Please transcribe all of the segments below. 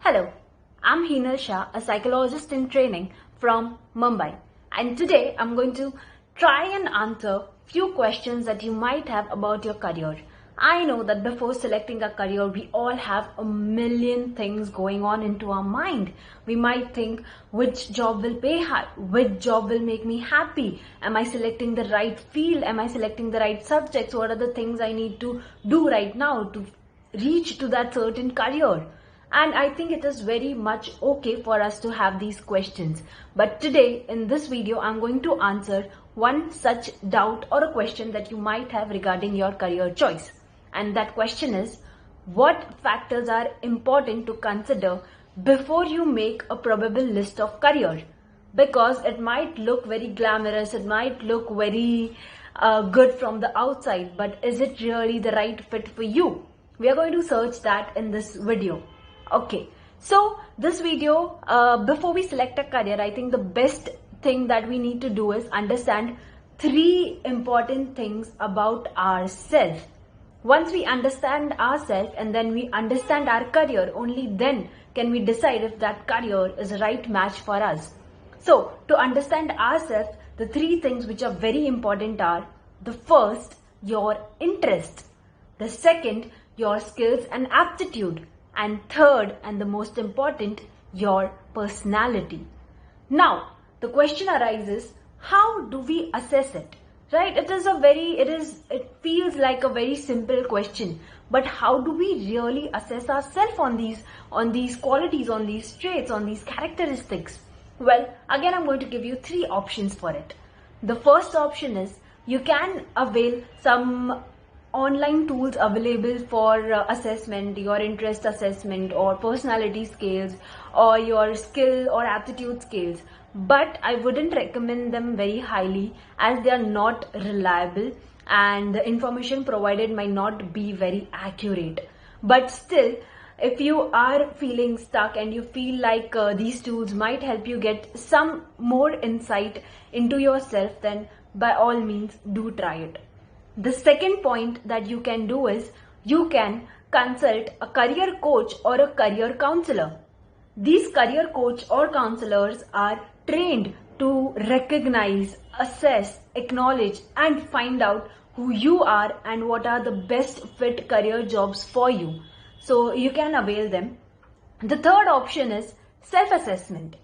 Hello, I'm Hinal Shah, a psychologist in training from Mumbai, and today I'm going to try and answer few questions that you might have about your career. I know that before selecting a career, we all have a million things going on into our mind. We might think which job will pay high, which job will make me happy, am I selecting the right field, am I selecting the right subjects, what are the things I need to do right now to reach to that certain career. And I think it is very much okay for us to have these questions. But today in this video, I'm going to answer one such doubt or a question that you might have regarding your career choice. And that question is, what factors are important to consider before you make a probable list of career? Because it might look very glamorous, it might look very good from the outside, but is it really the right fit for you? We are going to search that in this video. Okay, so this video, before we select a career, I think the best thing that we need to do is understand three important things about ourselves. Once we understand ourselves and then we understand our career, only then can we decide if that career is a right match for us. So, to understand ourselves, the three things which are very important are: the first, your interest; the second, your skills and aptitude; and third, and the most important, your personality. Now, the question arises, how do we assess it? Right? It feels like a very simple question, but how do we really assess ourselves on these qualities, on these traits, on these characteristics? Well, again, I'm going to give you three options for it. The first option is you can avail some online tools available for assessment, your interest assessment or personality scales or your skill or aptitude scales, but I wouldn't recommend them very highly as they are not reliable and the information provided might not be very accurate. But still, if you are feeling stuck and you feel like these tools might help you get some more insight into yourself, then by all means do try it. The second point that you can do is you can consult a career coach or a career counselor. These career coach or counselors are trained to recognize, assess, acknowledge and find out who you are and what are the best fit career jobs for you. So you can avail them. The third option is self-assessment.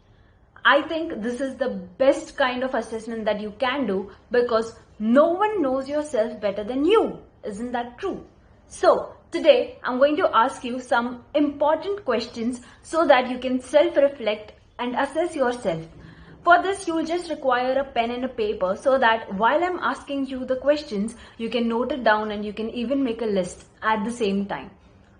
I think this is the best kind of assessment that you can do because no one knows yourself better than you. Isn't that true? So today I'm going to ask you some important questions so that you can self-reflect and assess yourself. For this, you'll just require a pen and a paper so that while I'm asking you the questions, you can note it down and you can even make a list at the same time.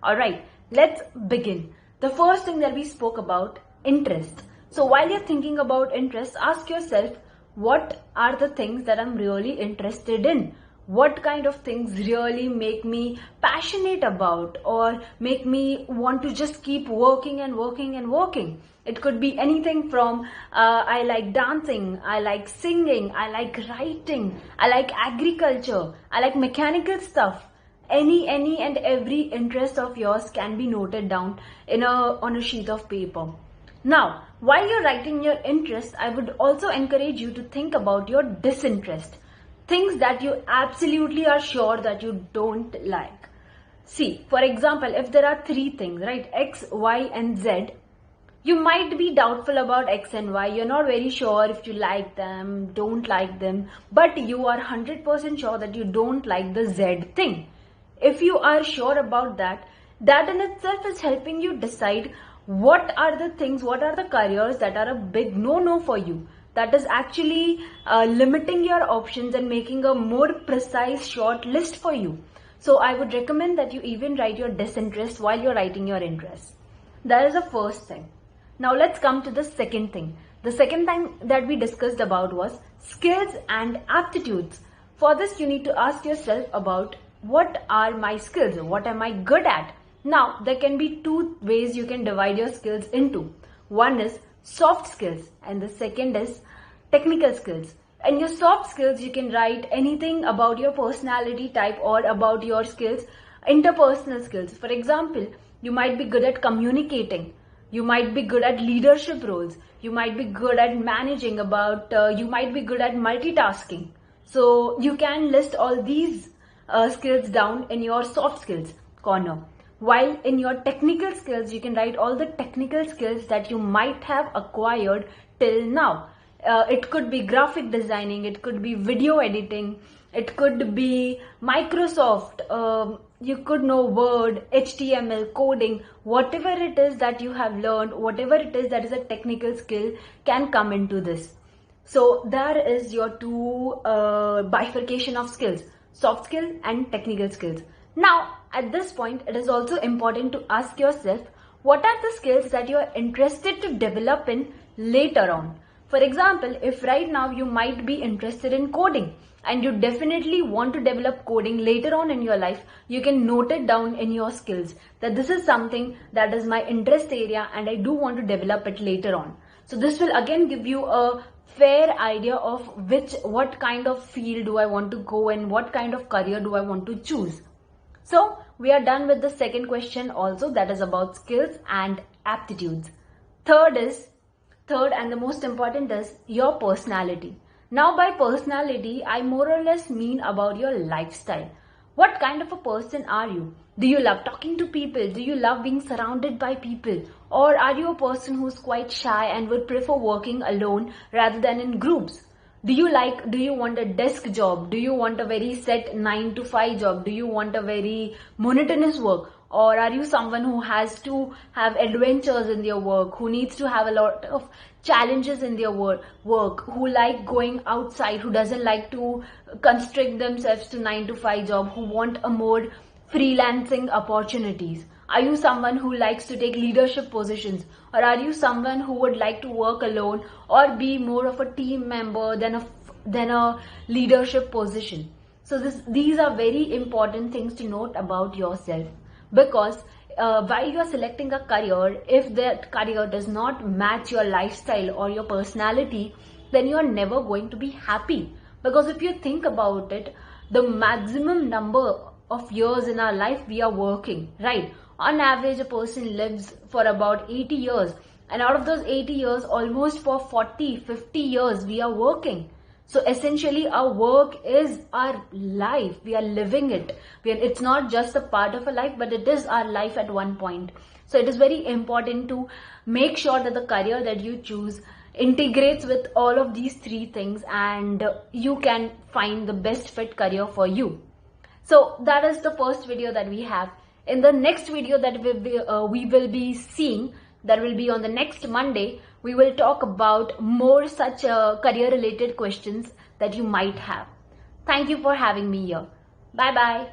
Alright, let's begin. The first thing that we spoke about, interest. So while you're thinking about interest, ask yourself, what are the things that I'm really interested in? What kind of things really make me passionate about or make me want to just keep working and working and working? It could be anything from I like dancing, I like singing, I like writing, I like agriculture, I like mechanical stuff. Any and every interest of yours can be noted down on a sheet of paper. Now, while you're writing your interest, I would also encourage you to think about your disinterest. Things that you absolutely are sure that you don't like. See, for example, if there are three things, right? X, Y and Z. You might be doubtful about X and Y. You're not very sure if you like them, don't like them. But you are 100% sure that you don't like the Z thing. If you are sure about that, that in itself is helping you decide what are the things, what are the careers that are a big no-no for you. That is actually limiting your options and making a more precise short list for you. So I would recommend that you even write your disinterest while you're writing your interest. That is the first thing. Now let's come to the second thing. The second thing that we discussed about was skills and aptitudes. For this, you need to ask yourself about what are my skills? What am I good at? Now, there can be two ways you can divide your skills into. One is soft skills and the second is technical skills. In your soft skills, you can write anything about your personality type or about your skills, interpersonal skills. For example, you might be good at communicating. You might be good at leadership roles. You might be good at managing you might be good at multitasking. So you can list all these skills down in your soft skills corner. While in your technical skills, you can write all the technical skills that you might have acquired till now. It could be graphic designing, it could be video editing, it could be Microsoft, you could know Word, HTML, coding, whatever it is that you have learned, whatever it is that is a technical skill can come into this. So there is your two bifurcation of skills, soft skill and technical skills. Now, at this point, it is also important to ask yourself, what are the skills that you are interested to develop in later on? For example, if right now you might be interested in coding and you definitely want to develop coding later on in your life, you can note it down in your skills that this is something that is my interest area and I do want to develop it later on. So this will again give you a fair idea of what kind of field do I want to go and what kind of career do I want to choose. So we are done with the second question also, that is about skills and aptitudes. Third and the most important is your personality. Now by personality, I more or less mean about your lifestyle. What kind of a person are you? Do you love talking to people? Do you love being surrounded by people? Or are you a person who's quite shy and would prefer working alone rather than in groups? Do you want a desk job? Do you want a very set 9 to 5 job? Do you want a very monotonous work? Or are you someone who has to have adventures in their work, who needs to have a lot of challenges in their work, who like going outside, who doesn't like to constrict themselves to 9 to 5 job, who want a more freelancing opportunities? Are you someone who likes to take leadership positions, or are you someone who would like to work alone or be more of a team member than a leadership position? So these are very important things to note about yourself, because while you are selecting a career, if that career does not match your lifestyle or your personality, then you are never going to be happy. Because if you think about it, the maximum number of years in our life we are working, right? On average, a person lives for about 80 years, and out of those 80 years, almost for 40-50 years we are working. So essentially our work is our life. We are living it. It's not just a part of a life, but it is our life at one point. So it is very important to make sure that the career that you choose integrates with all of these three things, and you can find the best fit career for you. So that is the first video that we have. In the next video that we will be seeing, that will be on the next Monday, we will talk about more such career related questions that you might have. Thank you for having me here. Bye bye.